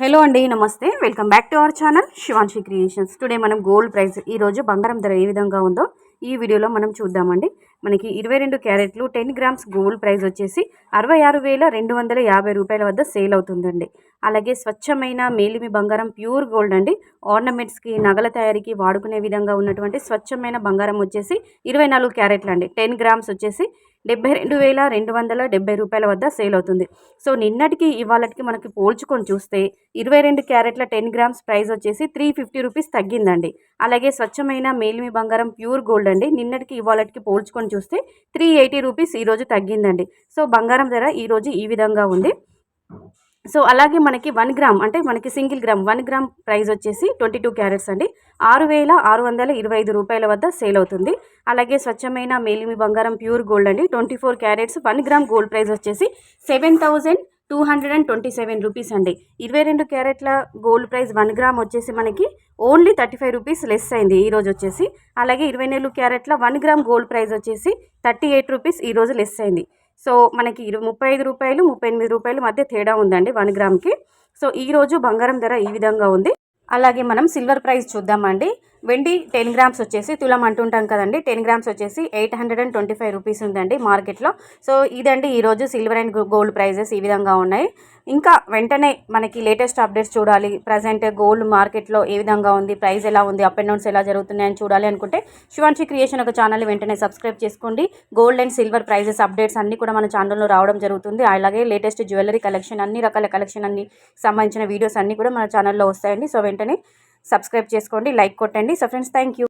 Hello అండి, నమస్తే. Welcome back to our channel Shivanshi creations. Today మనం గోల్డ్ ప్రైస్ ఈరోజు బంగారం ధర ఏ విధంగా ఉందో ఈ వీడియోలో మనం చూద్దామండి. మనకి 22 క్యారెట్లు 10 గ్రామ్స్ గోల్డ్ ప్రైస్ వచ్చేసి 66,250 రూపాయల వద్ద సేల్ అవుతుందండి. అలాగే స్వచ్ఛమైన మేలిమి బంగారం ప్యూర్ గోల్డ్ అండి. ఆర్నమెంట్స్కి నగల తయారీకి వాడుకునే విధంగా ఉన్నటువంటి స్వచ్ఛమైన బంగారం వచ్చేసి 24 క్యారెట్లు అండి. 10 గ్రామ్స్ వచ్చేసి 72,270 రూపాయల వద్ద సేల్ అవుతుంది. సో నిన్నటికి ఇవాళకి మనకి పోల్చుకొని చూస్తే 22 క్యారెట్ల 10 గ్రామ్స్ ప్రైస్ వచ్చేసి 350 రూపీస్ తగ్గిందండి. అలాగే స్వచ్ఛమైన మేలిమి బంగారం ప్యూర్ గోల్డ్ అండి, నిన్నటికి ఇవాళకి పోల్చుకొని చూస్తే 380 రూపీస్ ఈరోజు తగ్గిందండి. సో బంగారం ధర ఈరోజు ఈ విధంగా ఉంది. సో అలాగే మనకి 1 గ్రామ్ అంటే మనకి సింగిల్ గ్రామ్ 1 గ్రామ్ ప్రైస్ వచ్చేసి 22 క్యారెట్స్ అండి 6,625 రూపాయల వద్ద సేల్ అవుతుంది. అలాగే స్వచ్ఛమైన మేలిమి బంగారం ప్యూర్ గోల్డ్ అండి 24 క్యారెట్స్ 1 గ్రామ్ గోల్డ్ ప్రైస్ వచ్చేసి 7,227 రూపీస్ అండి. 22 క్యారెట్ల గోల్డ్ ప్రైస్ 1 గ్రామ్ వచ్చేసి మనకి ఓన్లీ 35 రూపీస్ లెస్ అయింది ఈరోజు వచ్చేసి. అలాగే 24 క్యారెట్ల 1 గ్రామ్ గోల్డ్ ప్రైస్ వచ్చేసి 38 రూపీస్ ఈరోజు లెస్ అయింది. సో మనకి 35 రూపాయలు 38 రూపాయల మధ్య తేడా ఉందండి 1 గ్రామ్కి. సో ఈరోజు బంగారం ధర ఈ విధంగా ఉంది. అలాగే మనం సిల్వర్ ప్రైస్ చూద్దామండి. వెండి 10 గ్రామ్స్ వచ్చేసి తులం అంటుంటాం కదండి, 10 గ్రామ్స్ వచ్చేసి 825 రూపీస్ ఉందండి మార్కెట్లో. సో ఇదండి ఈరోజు సిల్వర్ అండ్ గోల్డ్ ప్రైజెస్ ఈ విధంగా ఉన్నాయి. ఇంకా వెంటనే మనకి లేటెస్ట్ అప్డేట్స్ చూడాలి, ప్రజెంట్ గోల్డ్ మార్కెట్లో ఏ విధంగా ఉంది, ప్రైస్ ఎలా ఉంది, అప్ అండ్ డౌన్స్ ఎలా జరుగుతున్నాయని చూడాలి అనుకుంటే శివాన్షి క్రియేషన్ ఒక ఛానల్ వెంటనే సబ్స్క్రైబ్ చేసుకోండి. Gold and silver prizes updates అన్నీ కూడా మన ఛానల్లో రావడం జరుగుతుంది. అలాగే లేటెస్ట్ జ్యువెలరీ కలెక్షన్, అన్ని రకాల కలెక్షన్ అన్ని సంబంధించిన వీడియోస్ అన్నీ కూడా మన ఛానల్లో వస్తాయండి. సో వెంటనే సబ్స్క్రైబ్ చేసుకోండి, లైక్ కొట్టండి. So friends, thank you.